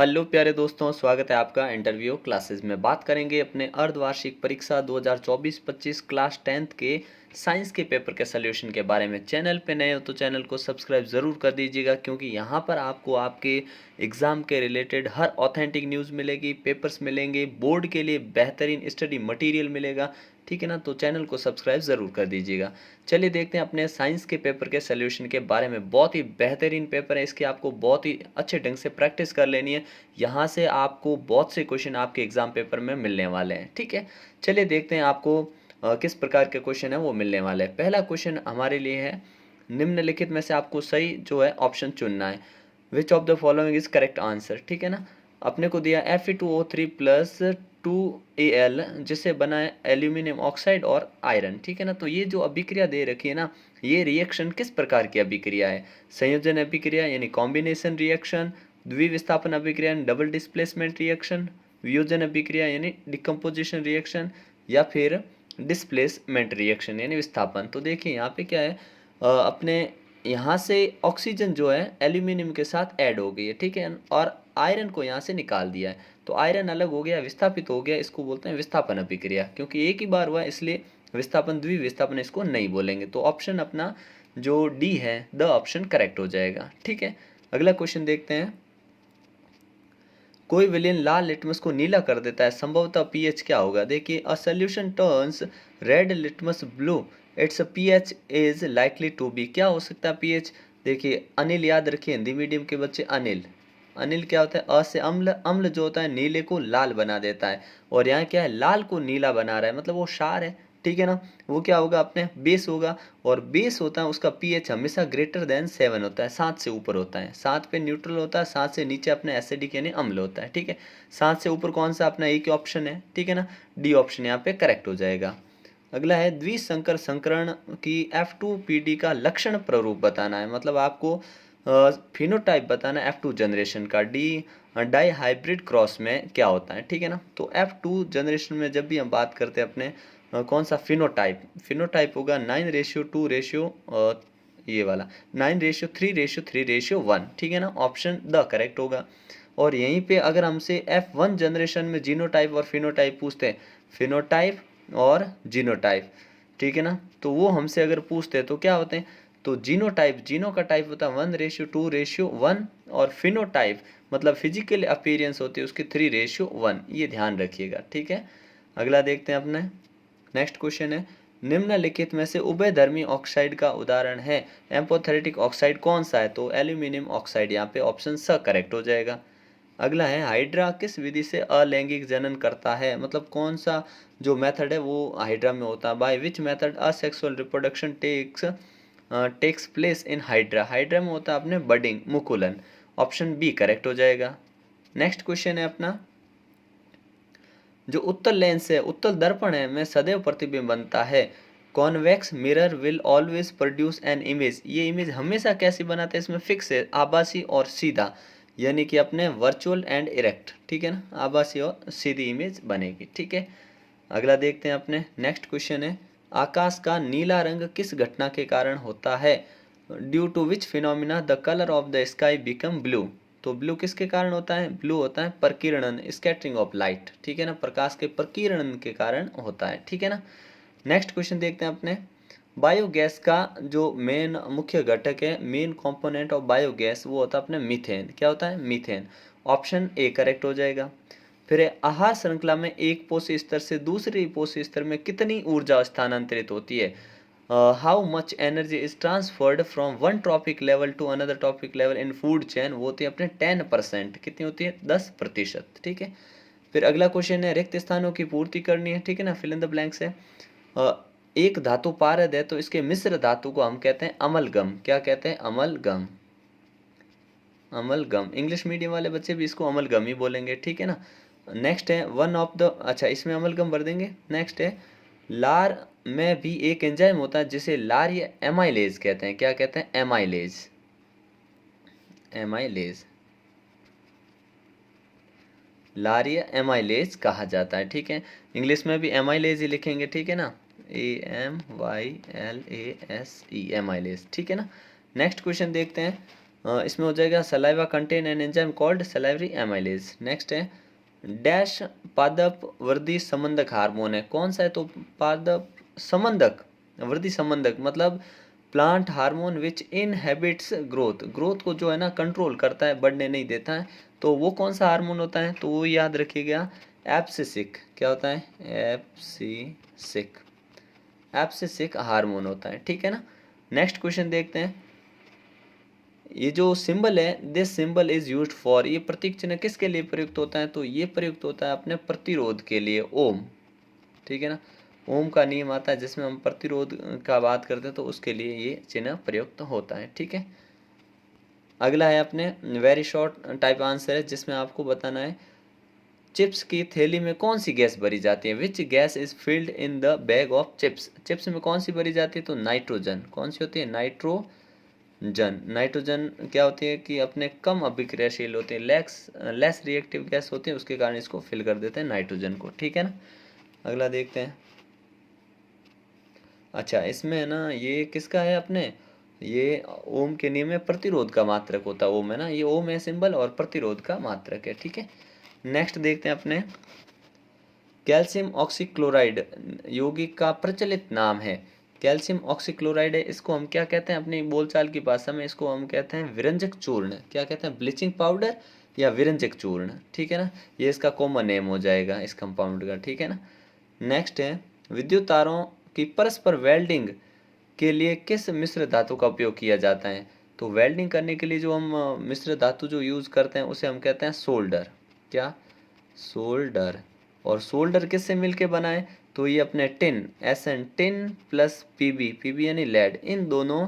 Hello प्यारे दोस्तों, स्वागत है आपका इंटरव्यू क्लासेस में। बात करेंगे अपने अर्धवार्षिक परीक्षा 2024-25 क्लास 10th के साइंस के पेपर के सॉल्यूशन के बारे में। चैनल पे नए हो तो चैनल को सब्सक्राइब ज़रूर कर दीजिएगा, क्योंकि यहाँ पर आपको आपके एग्ज़ाम के रिलेटेड हर ऑथेंटिक न्यूज़ मिलेगी, पेपर्स मिलेंगे, बोर्ड के लिए बेहतरीन स्टडी मटेरियल मिलेगा। ठीक है ना, तो चैनल को सब्सक्राइब ज़रूर कर दीजिएगा। चलिए देखते हैं अपने साइंस के पेपर के सॉल्यूशन के बारे में। बहुत ही बेहतरीन पेपर है, इसकी आपको बहुत ही अच्छे ढंग से प्रैक्टिस कर लेनी है। यहाँ से आपको बहुत से क्वेश्चन आपके एग्जाम पेपर में मिलने वाले हैं। ठीक है, चलिए देखते हैं आपको किस प्रकार के क्वेश्चन है वो मिलने वाले हैं। पहला क्वेश्चन हमारे लिए है, निम्नलिखित में से आपको सही जो है ऑप्शन चुनना है। Which of the following is correct answer. ठीक है ना, अपने को दिया Fe2O3 प्लस 2Al जिससे बना है एल्यूमिनियम ऑक्साइड और आयरन। ठीक है ना, तो ये जो अभिक्रिया दे रखी है ना, ये रिएक्शन किस प्रकार की अभिक्रिया है? संयोजन अभिक्रिया यानी कॉम्बिनेशन रिएक्शन, द्विविस्थापन अभिक्रिया यानी डबल डिस्प्लेसमेंट रिएक्शन, वियोजन अभिक्रिया यानी डिकम्पोजिशन रिएक्शन, या फिर डिस्प्लेसमेंट रिएक्शन यानी विस्थापन। तो देखिए यहाँ पे क्या है, अपने यहाँ से ऑक्सीजन जो है एल्यूमिनियम के साथ ऐड हो गई है। ठीक है, और आयरन को यहाँ से निकाल दिया है, तो आयरन अलग हो गया, विस्थापित हो गया। इसको बोलते हैं विस्थापन अभिक्रिया, क्योंकि एक ही बार हुआ इसलिए विस्थापन द्विविस्थापन इसको नहीं बोलेंगे। तो ऑप्शन अपना जो डी है, द ऑप्शन करेक्ट हो जाएगा। ठीक है, अगला क्वेश्चन देखते हैं। कोई विलेन लाल लिटमस को नीला कर देता है, संभवतः पीएच क्या होगा? देखिए, a solution turns red litmus blue, its pH is likely to be. क्या हो सकता है पीएच? देखिए, अनिल याद रखिए, हिंदी मीडियम के बच्चे, अनिल। अनिल क्या होता है? अ से अम्ल, अम्ल जो होता है नीले को लाल बना देता है, और यहाँ क्या है, लाल को नीला बना रहा है, मतलब वो क्षार है। ठीक है ना, वो क्या होगा, अपने बेस होगा, और बेस होता है उसका पीएच हमेशा ग्रेटर देन 7 होता है, 7 से ऊपर होता है। 7 पे न्यूट्रल होता है, 7 से नीचे अपने एसिडिक यानी अम्ल होता है। ठीक है, 7 से ऊपर कौन सा? अपना एक ही ऑप्शन है। ठीक है ना, डी ऑप्शन यहाँ पे करेक्ट हो जाएगा। अगला है, द्विसंकर संकरण की F2PD का लक्षण प्ररूप बताना है, मतलब आपको फिनोटाइप बताना है F2 जनरेशन का। डी डाई हाइब्रिड क्रॉस में क्या होता है? ठीक है ना, तो F2 जनरेशन में जब भी हम बात करते हैं अपने कौन सा फिनोटाइप, फिनोटाइप होगा 9:2 रेशियो, ये वाला 9:3:3:1। ठीक है ना, ऑप्शन द करेक्ट होगा। और यहीं पे अगर हमसे F1 जनरेशन में जीनोटाइप और फिनोटाइप पूछते हैं, फिनोटाइप और जीनोटाइप, ठीक है ना, तो वो हमसे अगर पूछते हैं तो क्या होते हैं? तो जीनोटाइप, जीनो का टाइप होता है 1:2:1, और फिनोटाइप मतलब फिजिकल अपीयरेंस होती है उसकी 3:1। ये ध्यान रखिएगा। ठीक है, अगला देखते हैं अपने। नेक्स्ट क्वेश्चन है, निम्नलिखित में से उभयधर्मी ऑक्साइड का उदाहरण है एम्फोथेरेटिक ऑक्साइड कौन सा है? तो एल्यूमिनियम ऑक्साइड, यहाँ पे ऑप्शन स करेक्ट हो जाएगा। अगला है, हाइड्रा किस विधि से अलैंगिक जनन करता है, मतलब कौन सा जो मेथड है वो हाइड्रा में होता है? By which method asexual reproduction takes place in hydra? Hydra में होता है अपने बडिंग, मुकुलन। ऑप्शन बी करेक्ट हो जाएगा। नेक्स्ट क्वेश्चन है अपना, जो उत्तल लेंस है, उत्तल दर्पण है, में सदैव प्रतिबिंब बनता है। Convex mirror will always produce an image. ये इमेज हमेशा कैसी बनाते हैं? इसमें फिक्स है, आभासी और सीधा, यानी कि अपने वर्चुअल एंड इरेक्ट। ठीक है ना, आभासी और सीधी इमेज बनेगी। ठीक है, अगला देखते हैं अपने। नेक्स्ट क्वेश्चन है, आकाश का नीला रंग किस घटना के कारण होता है? Due to which phenomena the colour of the sky become blue? तो ब्लू किसके कारण होता है? ब्लू होता है प्रकीर्णन, स्कैटरिंग ऑफ लाइट। ठीक है ना, प्रकाश के प्रकीर्णन के कारण होता है। ठीक है ना, नेक्स्ट क्वेश्चन देखते हैं अपने। बायोगैस का जो मेन मुख्य घटक है, मेन कंपोनेंट ऑफ बायोगैस, वो होता है अपने मीथेन। क्या होता है? मीथेन। ऑप्शन ए करेक्ट हो जाएगा। फिर आहार श्रृंखला में एक पोषी स्तर से दूसरे पोषी स्तर में कितनी ऊर्जा स्थानांतरित होती है? How much energy is transferred from one trophic level to another trophic level in food chain? वो होती है अपने 10%। कितनी होती है? 10%। ठीक है, फिर अगला क्वेश्चन है, रिक्त स्थानों की पूर्ति करनी है। ठीक है ना, फिल इन द ब्लैंक्स है। एक धातु पारद है तो इसके मिश्र धातु को हम कहते हैं अमलगम। क्या कहते हैं? अमलगम। अमलगम, इंग्लिश मीडियम वाले बच्चे भी इसको अमलगम ही बोलेंगे। ठीक है ना, नेक्स्ट है वन ऑफ द, अच्छा इसमें अमलगम भर देंगे। नेक्स्ट है, लार में भी एक एंजाइम होता है जिसे लार या एमाइलेज कहते हैं। क्या कहते हैं? एमाइलेज। एमाइलेज, लार या एमाइलेज कहा जाता है। ठीक है, इंग्लिश में भी एमाइलेज ही लिखेंगे। ठीक है ना, AMYLASE, एमाइलेज। ठीक है ना, नेक्स्ट क्वेश्चन देखते हैं। इसमें हो जाएगा saliva contain an enzyme called salivary amylase. Next है डैश पादप वृद्धि संबंधक हार्मोन है, कौन सा है? तो पादप संबंधक वृद्धि संबंधक मतलब प्लांट हार्मोन विच इनहेबिट्स ग्रोथ, ग्रोथ को जो है ना कंट्रोल करता है, बढ़ने नहीं देता है। तो वो कौन सा हार्मोन होता है? तो वो याद रखिएगा एब्सिसिक। क्या होता है? एब्सिसिक, एब्सिसिक हार्मोन होता है, ठीक है ना। नेक्स्ट क्वेश्चन देखते हैं। ये जो सिंबल है, this symbol is used for, ये प्रतीक चिन्ह किसके लिए प्रयुक्त होता है? तो ये प्रयुक्त होता है अपने प्रतिरोध के लिए, ओम, ठीक है ना। ओम का नियम आता है जिसमें हम प्रतिरोध का बात करते हैं, तो उसके लिए ये चिन्ह प्रयुक्त होता है, ठीक है। अगला है अपने वेरी शॉर्ट टाइप आंसर है, जिसमें आपको बताना है चिप्स की थैली में कौन सी गैस भरी जाती है? Which gas is filled in the bag of chips, chips में कौन सी भरी जाती है? तो नाइट्रोजन। कौन सी होती है? नाइट्रोजन। नाइट्रोजन क्या होती है कि अपने कम अभिक्रियाशील होते हैं, लेस रिएक्टिव गैस होती है, उसके कारण इसको फिल कर देते हैं नाइट्रोजन को, ठीक है ना। अगला देखते हैं। अच्छा, इसमें है ना ये किसका है अपने, ये ओम के नियम में प्रतिरोध का मात्रक होता है ओम, है ना, ये ओम है सिंबल और प्रतिरोध का मात्रक है, ठीक है। नेक्स्ट देखते हैं अपने कैल्शियम ऑक्सीक्लोराइड यौगिक का प्रचलित नाम है। कैल्शियम ऑक्सीक्लोराइड है, इसको हम क्या कहते हैं अपनी बोलचाल की भाषा में? इसको हम कहते हैं विरंजक चूर्ण। क्या कहते हैं? ब्लीचिंग पाउडर या विरंजक चूर्ण, ठीक है ना। ये इसका कॉमन नेम हो जाएगा इस कंपाउंड का, ठीक है ना। नेक्स्ट है विद्युत तारों की परस्पर वेल्डिंग के लिए किस मिश्र धातु का उपयोग किया जाता है? तो वेल्डिंग करने के लिए जो हम मिश्र धातु जो यूज करते हैं उसे हम कहते हैं सोल्डर। क्या? सोल्डर। और सोल्डर किससे मिलके बना है? तो ये अपने tin, SN tin plus PB, PB यानी लेड, इन दोनों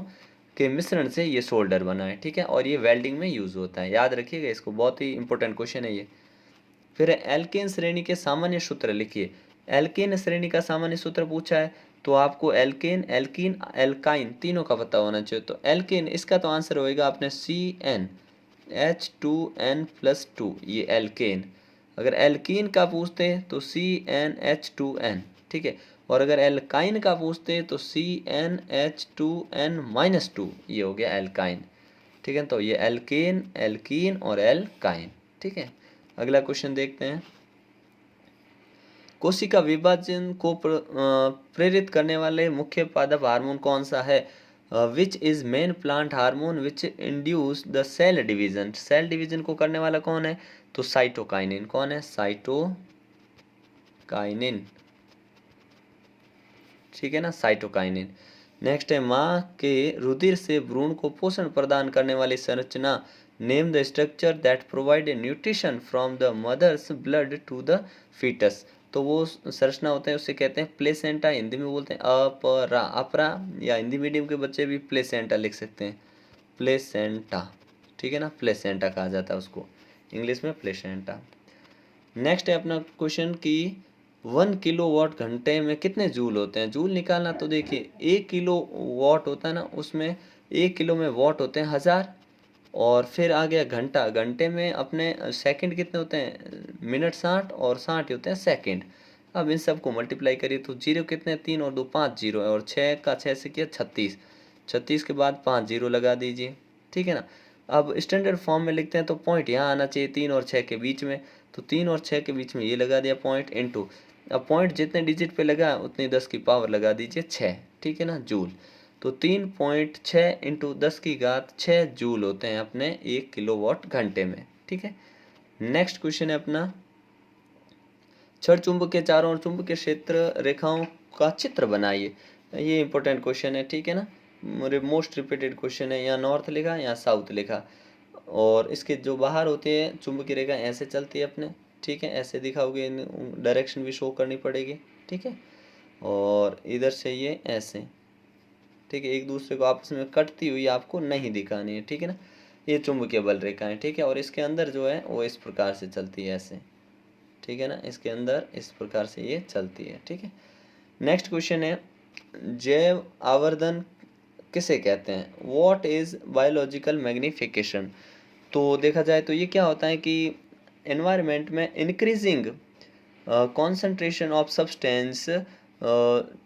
के मिश्रण से ये सोल्डर बना है, ठीक है। और ये वेल्डिंग में यूज होता है, याद रखिएगा इसको, बहुत ही इंपॉर्टेंट क्वेश्चन है ये। फिर एल्केन श्रेणी के सामान्य सूत्र लिखिए। एल्केन श्रेणी का सामान्य सूत्र पूछा है तो आपको एल्केन, एल्कीन, एल्काइन तीनों का पता होना चाहिए। तो एल्केन, इसका तो आंसर होएगा आपने CnH2n+2, ये एल्केन। अगर एल्कीन का पूछते हैं तो CnH2n, ठीक है। और अगर एल्काइन का पूछते हैं तो CnH2n-2, ये हो गया एल्काइन, ठीक है। तो ये एल्केन, एल्कीन और एल्काइन, ठीक है। अगला क्वेश्चन देखते हैं। कोशिका विभाजन को प्रेरित करने वाले मुख्य पादप हार्मोन कौन सा है? Which is main plant hormone which induce the cell division, cell division को करने वाला कौन है? तो साइटोकाइनिन। कौन है? साइटोकाइनिन, ठीक है ना, साइटोकाइनिन। नेक्स्ट है माँ के रुधिर से भ्रूण को पोषण प्रदान करने वाली संरचना, name the structure that provide nutrition from the mother's blood to the foetus. तो वो संरचना होता है उसे कहते हैं प्लेसेंटा, हिंदी में बोलते हैं अपरा, अपरा, या हिंदी मीडियम के बच्चे भी प्लेसेंटा लिख सकते हैं, प्लेसेंटा, ठीक है ना, प्लेसेंटा कहा जाता है उसको, इंग्लिश में प्लेसेंटा। नेक्स्ट है अपना क्वेश्चन की 1 किलोवाट घंटे में कितने जूल होते हैं? जूल निकालना तो देखिए 1 किलो वाट होता है ना, उसमें 1 किलो में वाट होते हैं 1000। और फिर आ गया घंटा, घंटे में अपने सेकंड कितने होते हैं? मिनट 60 और 60 होते हैं सेकंड। अब इन सबको मल्टीप्लाई करिए तो जीरो कितने? 3 और 2 5 जीरो है, और 6 का 6 से किया 36, 36 के बाद 5 जीरो लगा दीजिए, ठीक है ना। अब स्टैंडर्ड फॉर्म में लिखते हैं तो पॉइंट यहाँ आना चाहिए 3 और 6 के बीच में, तो 3 और 6 के बीच में ये लगा दिया पॉइंट इनटू, अब पॉइंट जितने डिजिट पे लगा उतनी 10 की पावर लगा दीजिए 6, ठीक है ना, जूल। तो 3.6 इंटू 10⁻6 जूल होते हैं अपने 1 किलोवाट घंटे में, ठीक है। नेक्स्ट क्वेश्चन है अपना छड़ चुंबक के चारों ओर चुंबकीय क्षेत्र रेखाओं का चित्र बनाइए। ये इंपॉर्टेंट क्वेश्चन है, ठीक है ना, मेरे मोस्ट रिपीटेड क्वेश्चन है। यहाँ नॉर्थ लिखा, यहाँ साउथ लिखा, और इसके जो बाहर होते हैं चुंबकीय रेखा ऐसे चलती है अपने, ठीक है, ऐसे दिखाओगे, डायरेक्शन भी शो करनी पड़ेगी, ठीक है। और इधर से ये ऐसे, ठीक है, एक दूसरे को आपस में कटती हुई आपको नहीं दिखानी है, ठीक है ना। ये चुंबकीय बल रेखाएं, ठीक है। और इसके अंदर जो है वो इस प्रकार से चलती है ऐसे, ठीक है ना, इसके अंदर इस प्रकार से ये चलती है, ठीक है। नेक्स्ट क्वेश्चन है जैव आवर्धन किसे कहते हैं? What is biological magnification? तो देखा जाए तो ये क्या होता है कि एनवायरनमेंट में increasing concentration of substance,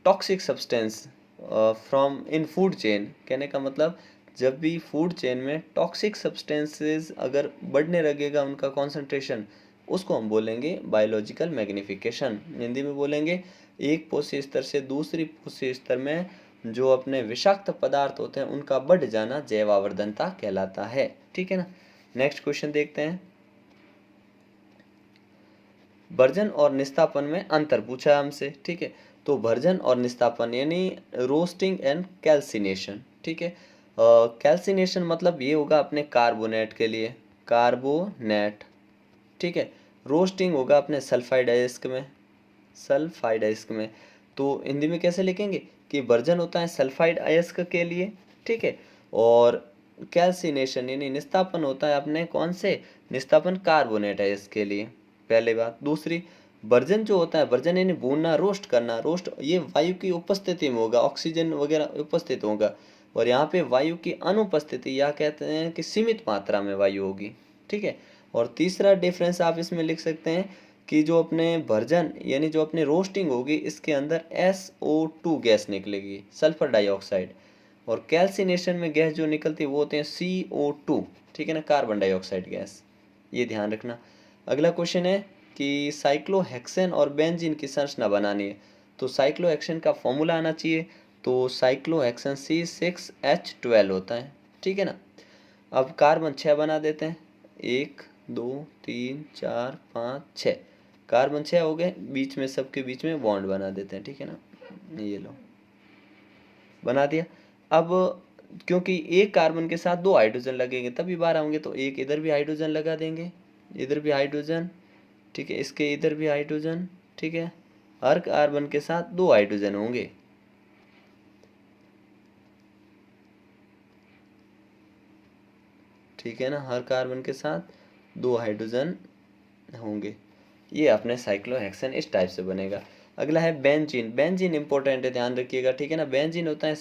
toxic substance from in food chain, कहने का मतलब जब भी फूड चेन में टॉक्सिक सब्सटेंसेस अगर बढ़ने लगेगा उनका कॉन्सेंट्रेशन, उसको हम बोलेंगे बायोलॉजिकल मैग्निफिकेशन। हिंदी में बोलेंगे एक पोषी स्तर से दूसरी पोषी स्तर में जो अपने विषाक्त पदार्थ होते हैं उनका बढ़ जाना जैव आवर्धनता कहलाता है। ठीक है ना। नेक्स्ट क्वेश्चन देखते हैं। भर्जन और निस्तापन में अंतर पूछा है हमसे। ठीक है, तो भर्जन और निस्तापन यानी रोस्टिंग एंड कैल्सिनेशन। ठीक है, कैल्सिनेशन मतलब ये होगा अपने कार्बोनेट के लिए, कार्बोनेट। ठीक है, रोस्टिंग होगा अपने सल्फाइड अयस्क में, सल्फाइड अयस्क में। तो हिंदी में कैसे लिखेंगे कि भर्जन होता है सल्फाइड अयस्क के लिए। ठीक है, और कैल्सिनेशन यानी निस्तापन होता है अपने कौन से, निस्तापन कार्बोनेट अयस्क के लिए, पहले बात। दूसरी, भर्जन जो होता है, भर्जन यानी भूनना, रोस्ट करना। रोस्ट ये वायु की उपस्थिति में होगा, ऑक्सीजन वगैरह उपस्थित होगा, और यहाँ पे वायु की अनुपस्थिति या कहते हैं कि सीमित मात्रा में वायु होगी। ठीक है, और तीसरा डिफरेंस आप इसमें लिख सकते हैं कि जो अपने भर्जन यानी जो अपने रोस्टिंग होगी इसके अंदर SO2 गैस निकलेगी, सल्फर डाइऑक्साइड, और कैल्सिनेशन में गैस जो निकलती है वो होते हैं CO2। ठीक है ना, कार्बन डाइऑक्साइड गैस, ये ध्यान रखना। अगला क्वेश्चन है कि साइक्लोहेक्सेन और बेंजीन की संरचना बनानी है, तो साइक्लोहेक्सेन का फॉर्मूला आना चाहिए। तो साइक्लोहेक्सेन C6H12 होता है। ठीक है ना। अब कार्बन 6 बना देते हैं, 1 2 3 4 5 6, कार्बन 6 हो गए, बीच में सबके बीच में बॉन्ड बना देते हैं। ठीक है ना, ये लो बना दिया। अब क्योंकि एक कार्बन के साथ 2 हाइड्रोजन लगेंगे तभी 12 होंगे, तो एक इधर भी हाइड्रोजन लगा देंगे, इधर भी हाइड्रोजन। ठीक है, इसके इधर भी हाइड्रोजन। ठीक है, हर कार्बन के साथ 2 हाइड्रोजन होंगे। ठीक है ना, हर कार्बन के साथ 2 हाइड्रोजन होंगे। ये अपने साइक्लोहेक्सेन इस टाइप से बनेगा। अगला है बेंजीन। बेंजीन इंपॉर्टेंट है, ध्यान रखिएगा। ठीक है ना, बेंजीन होता है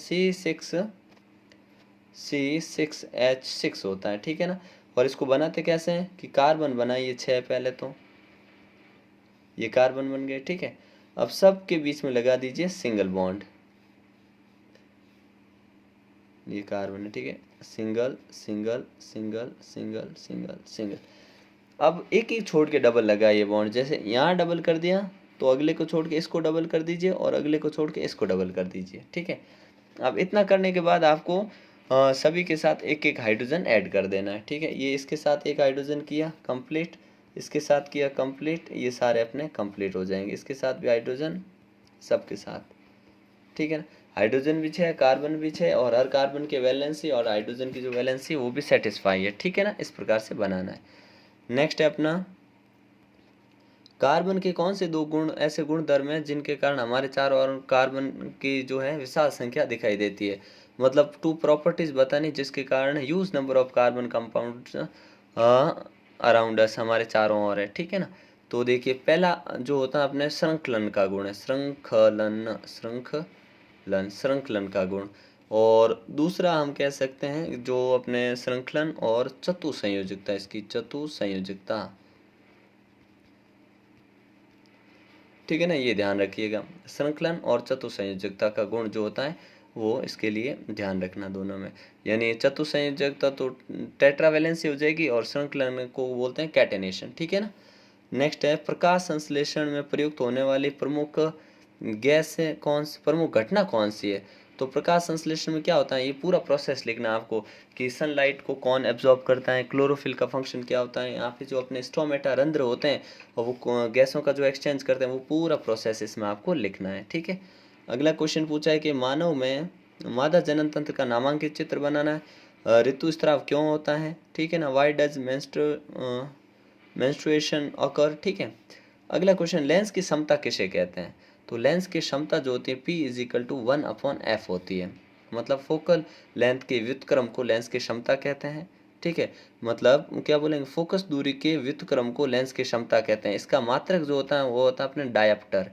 C6H6 होता है। ठीक है ना, और इसको बनाते कैसे हैं कि कार्बन बनाइए 6 पहले, तो ये कार्बन बन गए। ठीक है, अब सब के बीच में लगा दीजिए सिंगल बॉन्ड, ये कार्बन है। ठीक है, single single single single single single. अब एक एक छोड़ के डबल लगाइए बॉन्ड, जैसे यहाँ डबल कर दिया तो अगले को छोड़ के इसको डबल कर दीजिए, और अगले को छोड़ के इसको डबल कर दीजिए। ठीक है, अब इतना करने के बाद आपको सभी के साथ एक एक हाइड्रोजन ऐड कर देना है। ठीक है, ये इसके साथ एक हाइड्रोजन किया कंप्लीट, इसके साथ किया कंप्लीट, ये सारे अपने कंप्लीट हो जाएंगे। इसके साथ भी हाइड्रोजन, सबके साथ। ठीक है ना, हाइड्रोजन भी 6, कार्बन भी 6, और हर कार्बन के वैलेंसी और हाइड्रोजन की जो वैलेंसी वो भी सेटिस्फाई है। ठीक है ना, इस प्रकार से बनाना है। नेक्स्ट है अपना, कार्बन के कौन से 2 गुण ऐसे गुण धर्म हैं जिनके कारण हमारे चारों ओर कार्बन की जो है विशाल संख्या दिखाई देती है। मतलब 2 प्रॉपर्टीज बतानी जिसके कारण huge number of carbon compounds around us, हमारे चारों ओर है। ठीक है ना, तो देखिए पहला जो होता है अपने श्रृंखलन का गुण है, श्रृंखलन श्रृंखलन श्रृंखलन का गुण। और दूसरा हम कह सकते हैं जो अपने श्रृंखलन और चतु संयोजकता, इसकी चतु संयोजकता। ठीक है ना, ये ध्यान रखिएगा, श्रृंखलन और चतु संयोजकता का गुण जो होता है वो इसके लिए ध्यान रखना दोनों में। यानी चतु संयोजकता तो टेट्रावैलेंसी हो जाएगी, और श्रृंखलन को बोलते हैं कैटेनेशन। ठीक है ना। नेक्स्ट है, प्रकाश संश्लेषण में प्रयुक्त होने वाली प्रमुख गैस है कौन सी, प्रमुख घटना कौन सी है। तो प्रकाश संश्लेषण में क्या होता है, ये पूरा प्रोसेस लिखना आपको कि सनलाइट को कौन एब्जॉर्ब करता है, क्लोरोफिल का फंक्शन क्या होता है, यहाँ पे जो अपने स्टोमेटा रंध्र होते हैं और वो गैसों का जो एक्सचेंज करते हैं, वो पूरा प्रोसेस इसमें आपको लिखना है। ठीक है, अगला क्वेश्चन पूछा है कि मानव में मादा जनन तंत्र का नामांकित चित्र बनाना है। ऋतुस्राव क्यों होता है। ठीक है ना, वाई डज मेंस्ट्रुएशन ऑकर। ठीक है, अगला क्वेश्चन, लेंस की समता किसे कहते हैं। तो लेंस की क्षमता जो होती है P=1/f होती है। मतलब फोकल लेंथ के व्युत्क्रम को लेंस की क्षमता कहते हैं। ठीक है, मतलब क्या बोलेंगे, फोकस दूरी के व्युत्क्रम को लेंस की क्षमता कहते हैं। इसका मात्रक जो होता है वो होता है अपने डायप्टर,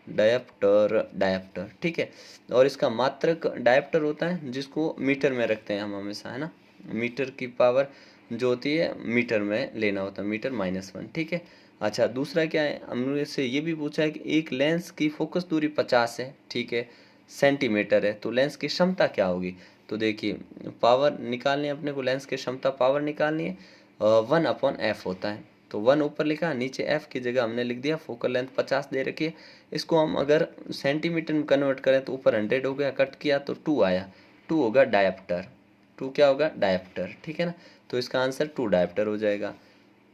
डायप्टर। ठीक है, और इसका मात्रक डायप्टर होता है जिसको मीटर में रखते हैं हम हमेशा, है ना। मीटर की पावर जो होती है मीटर में लेना होता है, मीटर -1। ठीक है, अच्छा दूसरा क्या है, हमने से ये भी पूछा है कि एक लेंस की फोकस दूरी 50 है। ठीक है, सेंटीमीटर है, तो लेंस की क्षमता क्या होगी। तो देखिए पावर निकालनी है अपने को, लेंस की क्षमता पावर निकालनी है, 1/f होता है। तो 1 ऊपर लिखा, नीचे f की जगह हमने लिख दिया, फोकल लेंथ 50 दे रखी है। इसको हम अगर सेंटीमीटर में कन्वर्ट करें तो ऊपर 100 हो गया, कट किया तो 2 आया, 2 होगा डायप्टर। 2 क्या होगा? डायप्टर, ठीक है ना। तो इसका आंसर 2 डायप्टर हो जाएगा।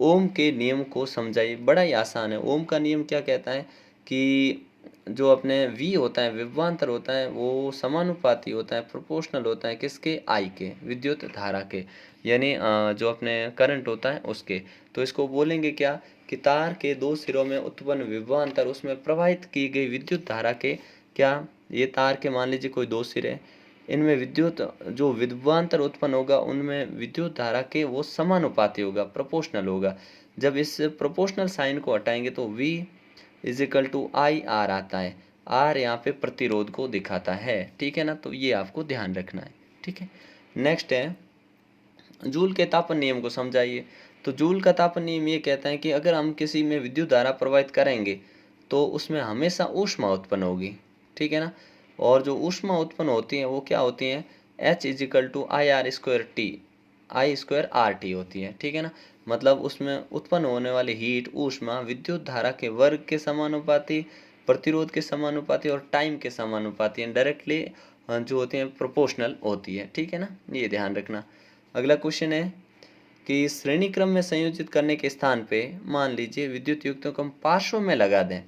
ओम के नियम को समझाइए। बड़ा ही आसान है। ओम का नियम क्या कहता है कि जो अपने V होता है, विभवांतर होता है, वो समानुपाती होता है, प्रोपोर्शनल होता है किसके? I के, विद्युत धारा के, यानी जो अपने करंट होता है उसके। तो इसको बोलेंगे क्या कि तार के दो सिरों में उत्पन्न विभवांतर, उसमें प्रवाहित की गई विद्युत धारा के क्या, ये तार के मान लीजिए कोई दो सिरे, इनमें विद्युत जो विभवांतर उत्पन्न होगा उनमें विद्युत धारा के वो समानुपाती होगा, प्रोपोर्शनल होगा। जब इस प्रोपोर्शनल साइन को हटाएंगे तो V = IR आता है। R यहाँ पे प्रतिरोध को दिखाता है, ठीक है ना। तो ये आपको ध्यान रखना है, ठीक है। नेक्स्ट है जूल के तापन नियम को समझाइए। तो जूल का तापन नियम ये कहता है कि अगर हम किसी में विद्युत धारा प्रवाहित करेंगे तो उसमें हमेशा ऊष्मा उत्पन्न होगी, ठीक है ना। और जो ऊष्मा उत्पन्न होती है वो क्या होती है? H = IR²T, I²RT होती है, ठीक है ना। मतलब उसमें उत्पन्न होने वाली हीट, ऊष्मा विद्युत धारा के वर्ग के समानुपाती, प्रतिरोध के समानुपाती और टाइम के समानुपाती, डायरेक्टली जो होती है प्रोपोर्शनल होती है, ठीक है ना। ये ध्यान रखना। अगला क्वेश्चन है कि श्रेणी क्रम में संयोजित करने के स्थान पे मान लीजिए विद्युत युक्तों को हम पार्श्व में लगा दें,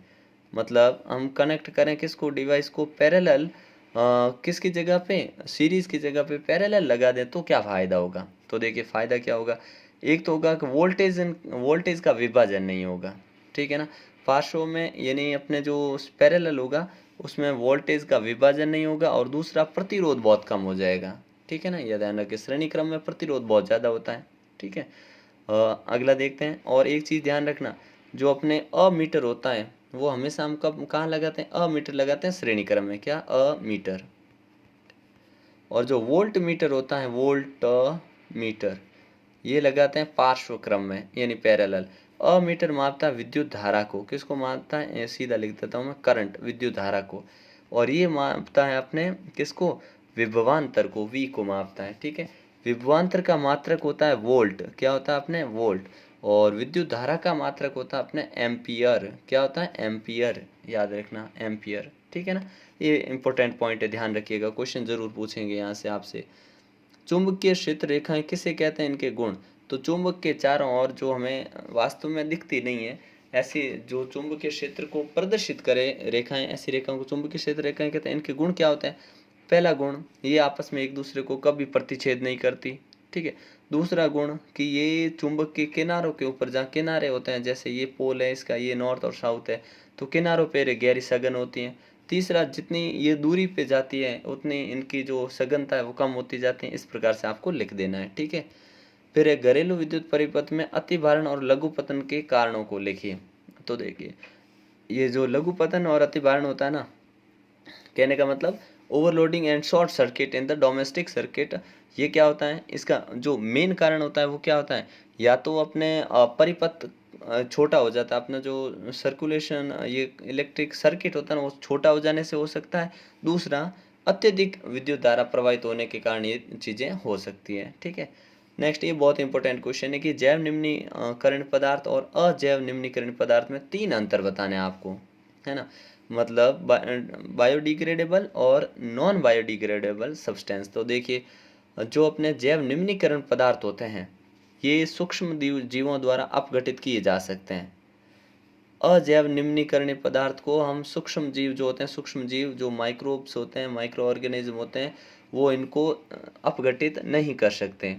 मतलब हम कनेक्ट करें किसको? डिवाइस को पैरेलल, किसकी जगह पे? सीरीज की जगह पे पैरेलल लगा दें तो क्या फायदा होगा? तो देखिए फायदा क्या होगा, एक तो होगा कि वोल्टेज का विभाजन नहीं होगा, ठीक है ना। पार्श्व में यानी अपने जो पैरेलल होगा उसमें वोल्टेज का विभाजन नहीं होगा, और दूसरा प्रतिरोध बहुत कम हो जाएगा, ठीक है ना। यह ध्यान रखें, श्रेणी क्रम में प्रतिरोध बहुत ज़्यादा होता है, ठीक है। अगला देखते हैं। और एक चीज़ ध्यान रखना, जो अपने अमीटर होता है वो हमेशा हम कब कहाँ लगाते हैं? अमीटर लगाते हैं श्रेणी क्रम में, क्या? अमीटर। और जो वोल्ट मीटर होता है, वोल्ट मीटर, ये लगाते हैं पार्श्व क्रम में यानी पैरेलल। अमीटर मापता है विद्युत धारा को, किसको मापता है? सीधा लिख देता हूँ मैं, करंट, विद्युत धारा को। और ये मापता है अपने किसको? विभवांतर को, V को मापता है, ठीक है। विभवांतर का मात्रक होता है वोल्ट, क्या होता है अपने? वोल्ट। और विद्युत धारा का मात्रक होता है अपने एम्पियर, क्या होता है? एम्पियर, याद रखना, एम्पियर, ठीक है ना। ये इंपॉर्टेंट पॉइंट है, ध्यान रखिएगा, क्वेश्चन जरूर पूछेंगे यहाँ से आपसे। चुंबकीय क्षेत्र रेखाएं किसे कहते हैं? इनके गुण। तो चुंबक के चारों ओर जो हमें वास्तव में दिखती नहीं है, ऐसी जो चुंबकीय क्षेत्र को प्रदर्शित करे रेखाएं, ऐसी रेखाओं को चुंबकीय क्षेत्र रेखाएं कहते हैं। इनके गुण क्या होते हैं? पहला गुण, ये आपस में एक दूसरे को कभी प्रतिच्छेद नहीं करती, ठीक है। दूसरा गुण कि ये चुंबक के किनारों के ऊपर, जहाँ किनारे होते हैं, जैसे ये पोल है इसका, ये नॉर्थ और साउथ है, तो किनारों पर गहरी सघन होती हैं। तीसरा, जितनी ये दूरी पे जाती है उतनी इनकी जो सघनता है वो कम होती जाती है। इस प्रकार से आपको लिख देना है, ठीक है। फिर एक घरेलू विद्युत परिपथ में अतिभारण और लघुपतन के कारणों को लिखिए। तो देखिए ये जो लघुपतन और अतिभारण होता है ना, कहने का मतलब overloading and short circuit in the domestic circuit, ये क्या होता है? इसका जो मेन कारण होता है वो क्या होता है? या तो अपने परिपथ छोटा हो जाता है, अपना जो सर्कुलेशन, ये इलेक्ट्रिक सर्किट होता है ना, वो छोटा हो जाने से हो सकता है। दूसरा, अत्यधिक विद्युत धारा प्रवाहित होने के कारण ये चीज़ें हो सकती है, ठीक है। नेक्स्ट, ये बहुत इंपॉर्टेंट क्वेश्चन है कि जैव निम्नीकरण पदार्थ और अजैव निम्नीकरण पदार्थ में 3 अंतर बताने हैं आपको, है ना। मतलब बायोडिग्रेडेबल और नॉन बायोडिग्रेडेबल सब्सटेंस। तो देखिए जो अपने जैव निम्नीकरण पदार्थ होते हैं ये सूक्ष्म जीवों द्वारा अपघटित किए जा सकते हैं। अजैव निम्नीकरणीय पदार्थ को हम सूक्ष्म जीव जो होते हैं, सूक्ष्म जीव जो माइक्रोब्स होते हैं, माइक्रो ऑर्गेनिज्म होते हैं, वो इनको अपघटित नहीं कर सकते,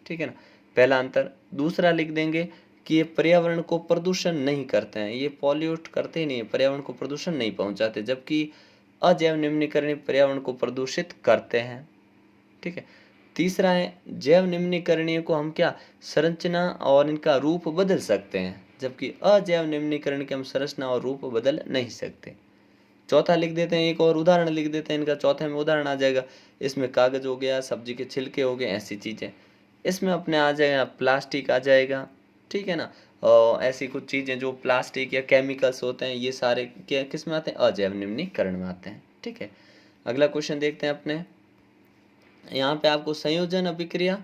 ठीक है ना। पहला अंतर। दूसरा लिख देंगे कि ये पर्यावरण को प्रदूषण नहीं करते हैं, ये पॉल्यूट करते ही नहीं, पर्यावरण को प्रदूषण नहीं पहुंचाते, जबकि अजैव निम्नीकरणीय पर्यावरण को प्रदूषित करते हैं, ठीक है। तीसरा है जैव निम्नीकरणीय को हम क्या, संरचना और इनका रूप बदल सकते हैं, जबकि अजैव निम्नीकरण के हम संरचना और रूप बदल नहीं सकते। चौथा लिख देते हैं, एक और उदाहरण लिख देते हैं इनका, चौथे में उदाहरण आ जाएगा, इसमें कागज हो गया, सब्जी के छिलके हो गए, ऐसी चीजें। इसमें अपने आ जाएगा प्लास्टिक आ जाएगा, ठीक है ना। और ऐसी कुछ चीजें जो प्लास्टिक या केमिकल्स होते हैं, ये सारे क्या किस में आते हैं? अजैव निम्नीकरण में आते हैं, ठीक है। अगला क्वेश्चन देखते हैं अपने। यहाँ पे आपको संयोजन अभिक्रिया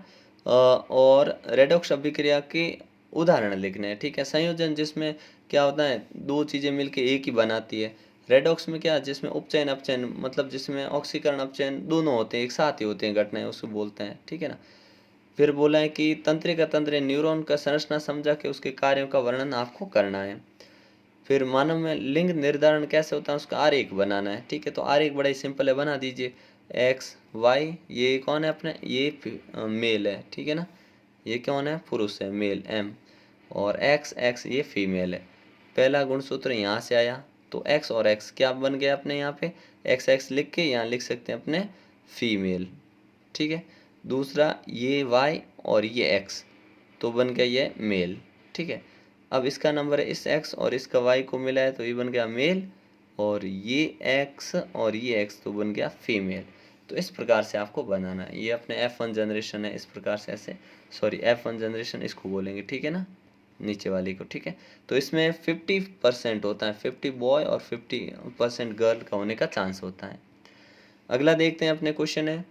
और रेडॉक्स अभिक्रिया के उदाहरण लिखने हैं। ठीक है, संयोजन जिसमें क्या होता है, दो चीजें मिलके एक ही बनाती है। रेडॉक्स में क्या, जिसमें उपचयन अपचयन, मतलब जिसमें ऑक्सीकरण अपचयन दोनों होते हैं, एक साथ ही होते हैं घटनाएं, उसको बोलते हैं। ठीक है ना। फिर बोला है कि तंत्रिका तंत्र न्यूरॉन का संरचना समझा के उसके कार्यों का वर्णन आपको करना है। फिर मानव में लिंग निर्धारण कैसे होता है उसका आरेख बनाना है। ठीक है, तो आरेख बड़ा ही सिंपल है, बना दीजिए। एक्स वाई, ये कौन है अपने, ये मेल है। ठीक है ना, ये कौन है, पुरुष है, मेल एम, और एक्स एक्स ये फीमेल है। पहला गुणसूत्र यहाँ से आया, तो एक्स और एक्स क्या बन गया अपने यहाँ पे, एक्स एक्स लिख के यहाँ लिख सकते हैं अपने फीमेल। ठीक है, दूसरा ये वाई और ये एक्स, तो बन गया ये मेल। ठीक है, अब इसका नंबर है इस एक्स और इसका वाई को मिला है, तो ये बन गया मेल, और ये एक्स और ये एक्स तो बन गया फीमेल। तो इस प्रकार से आपको बनाना है। ये अपने F1 जनरेशन है, इस प्रकार से ऐसे, सॉरी F1 जनरेशन इसको बोलेंगे। ठीक है ना, नीचे वाली को। ठीक है, तो इसमें 50% होता है, 50 बॉय और 50% गर्ल का होने का चांस होता है। अगला देखते हैं अपने क्वेश्चन है,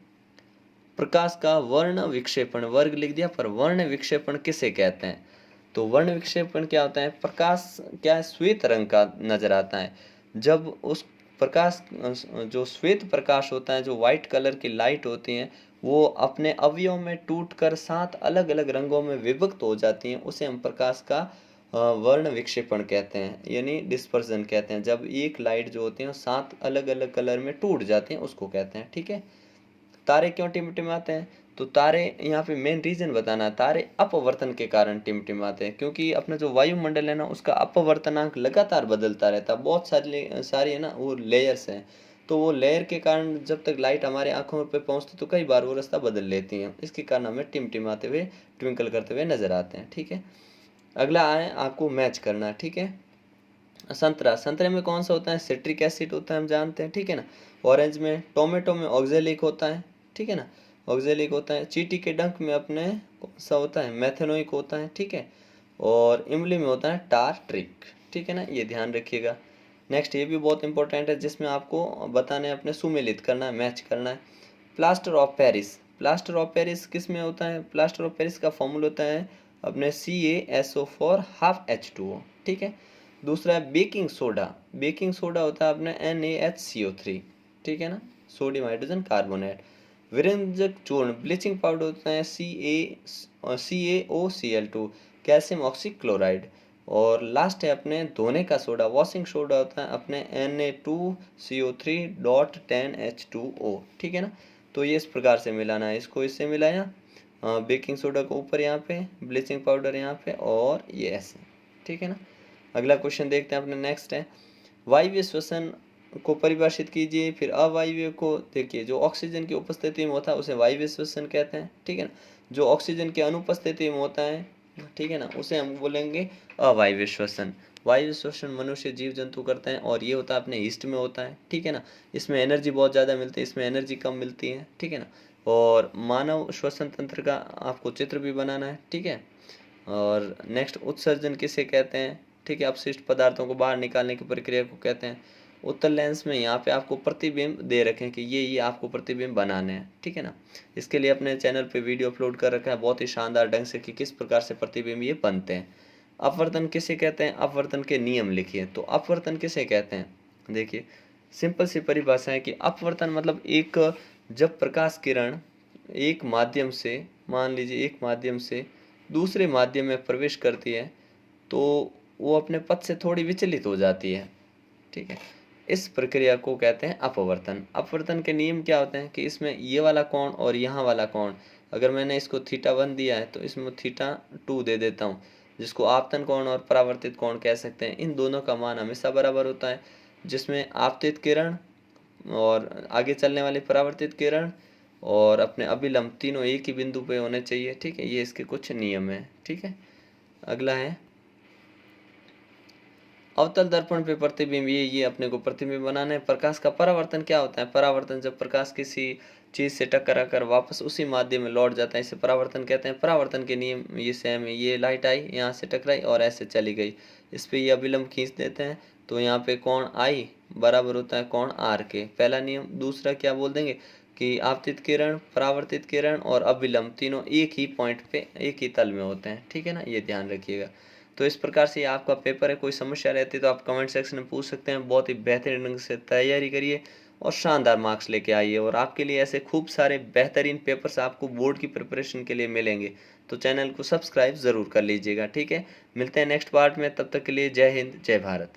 प्रकाश का वर्ण विक्षेपण, वर्ग लिख दिया, पर वर्ण विक्षेपण किसे कहते हैं। तो वर्ण विक्षेपण क्या होता है, प्रकाश क्या है, श्वेत रंग का नजर आता है। जब उस प्रकाश, जो श्वेत प्रकाश होता है, जो व्हाइट कलर की लाइट होती है, वो अपने अवयवों में टूटकर 7 अलग अलग रंगों में विभक्त हो जाती हैं, उसे हम प्रकाश का वर्ण विक्षेपण कहते हैं, यानी डिस्पर्जन कहते हैं। जब एक लाइट जो होती है 7 अलग अलग कलर में टूट जाती हैं, उसको कहते हैं। ठीक है, तारे क्यों टिमटिमाते हैं, तो तारे यहाँ पे मेन रीजन बताना है, तारे अपवर्तन के कारण टिमटिमाते हैं, क्योंकि अपना जो वायुमंडल है ना, उसका अपवर्तनांक लगातार बदलता रहता है। बहुत सारी है ना वो लेयर्स हैं, तो वो लेयर के कारण जब तक लाइट हमारे आंखों पे पहुंचती तो कई बार वो रास्ता बदल लेती हैं, इसके कारण हमें टिमटिमाते हुए, ट्विंकल करते हुए नजर आते हैं। ठीक है, अगला आए, आपको मैच करना है। ठीक है, संतरा, संतरे में कौन सा होता है, सिट्रिक एसिड होता है, हम जानते हैं। ठीक है ना, ऑरेंज में, टोमेटो में ऑक्जेलिक होता है। ठीक है ना, ऑक्जेलिक होता है। चींटी के डंक में अपने कौन सा होता है, मेथेनोइक होता है। ठीक है, और इमली में होता है टार्ट्रिक। ठीक है ना, ये ध्यान रखिएगा। नेक्स्ट ये भी बहुत इंपॉर्टेंट है, जिसमें आपको बताने अपने सुमेलित करना है, मैच करना है। Plaster of Paris, plaster of Paris किस में होता है, प्लास्टर ऑफ पेरिस का फॉर्मूला होता है अपने CaSO4 हाफ H2O। ठीक है, दूसरा है बेकिंग सोडा, बेकिंग सोडा होता है अपने NaHCO3। ठीक है ना, सोडियम हाइड्रोजन कार्बोनेट। विरंजक चूर्ण, ब्लीचिंग पाउडर होता है CaOCl2, कैल्शियम ऑक्सीक्लोराइड। और लास्ट है अपने धोने का सोडा, वॉशिंग सोडा होता है अपने Na2CO3.10H2O। ठीक है ना, तो ये इस प्रकार से मिलाना है, इसको इससे मिलाया, बेकिंग सोडा को ऊपर यहाँ पे, ब्लीचिंग पाउडर यहाँ पे, और ये ऐसे। ठीक है ना, अगला क्वेश्चन देखते हैं अपने, नेक्स्ट है, वायवीय श्वसन को परिभाषित कीजिए। फिर अवायवीय को देखिए, जो ऑक्सीजन की उपस्थिति में होता है उसे वायवीय श्वसन कहते हैं। ठीक है ना, जो ऑक्सीजन की अनुपस्थिति में होता है, ठीक है ना, उसे हम बोलेंगे अवायवीय श्वसन। वायु श्वसन मनुष्य जीव जंतु करते हैं, और ये होता है अपने ईस्ट में होता है। ठीक है ना, इसमें एनर्जी बहुत ज़्यादा मिलती है, इसमें एनर्जी कम मिलती है। ठीक है ना, और मानव श्वसन तंत्र का आपको चित्र भी बनाना है। ठीक है, और नेक्स्ट उत्सर्जन किसे कहते हैं। ठीक है, अपशिष्ट पदार्थों को बाहर निकालने की प्रक्रिया को कहते हैं। उत्तल लेंस में यहाँ पे आपको प्रतिबिंब दे रखे हैं कि ये आपको प्रतिबिंब बनाने हैं। ठीक है ना, इसके लिए अपने चैनल पे वीडियो अपलोड कर रखा है बहुत ही शानदार ढंग से कि किस प्रकार से प्रतिबिंब ये बनते हैं। अपवर्तन किसे कहते हैं, अपवर्तन के नियम लिखिए। तो अपवर्तन किसे कहते हैं, देखिए सिंपल सी परिभाषा है कि अपवर्तन मतलब एक, जब प्रकाश किरण एक माध्यम से, मान लीजिए एक माध्यम से दूसरे माध्यम में प्रवेश करती है, तो वो अपने पथ से थोड़ी विचलित हो जाती है। ठीक है, इस प्रक्रिया को कहते हैं अपवर्तन। अपवर्तन के नियम क्या होते हैं कि इसमें ये वाला कोण और यहाँ वाला कोण, अगर मैंने इसको θ1 दिया है तो इसमें θ2 दे देता हूँ, जिसको आपतन कोण और परावर्तित कोण कह सकते हैं। इन दोनों का मान हमेशा बराबर होता है, जिसमें आपतित किरण और आगे चलने वाली परावर्तित किरण और अपने अभिलंब तीनों एक ही बिंदु पे होने चाहिए। ठीक है, ये इसके कुछ नियम है। ठीक है, अगला है अवतल दर्पण पे प्रतिबिंब, ये अपने को प्रतिबिंब बनाना है। प्रकाश का परावर्तन क्या होता है, परावर्तन जब प्रकाश किसी चीज से टकरा कर वापस उसी माध्यम में लौट जाता है, इसे परावर्तन कहते हैं। परावर्तन के नियम ये सेम है, ये लाइट आई यहाँ से टकराई और ऐसे चली गई, इस पे ये अभिलंब खींच देते हैं, तो यहाँ पे कोण आई बराबर होता है कोण आर के, पहला नियम। दूसरा क्या बोल देंगे, कि आपतित किरण, परावर्तित किरण और अभिलंब तीनों एक ही पॉइंट पे, एक ही तल में होते हैं, ठीक है ना, ये ध्यान रखिएगा। तो इस प्रकार से ये आपका पेपर है। कोई समस्या रहती है तो आप कमेंट सेक्शन में पूछ सकते हैं। बहुत ही बेहतरीन ढंग से तैयारी करिए और शानदार मार्क्स लेके आइए, और आपके लिए ऐसे खूब सारे बेहतरीन पेपर्स आपको बोर्ड की प्रिपरेशन के लिए मिलेंगे। तो चैनल को सब्सक्राइब ज़रूर कर लीजिएगा, ठीक है। मिलते हैं नेक्स्ट पार्ट में, तब तक के लिए जय हिंद, जय भारत।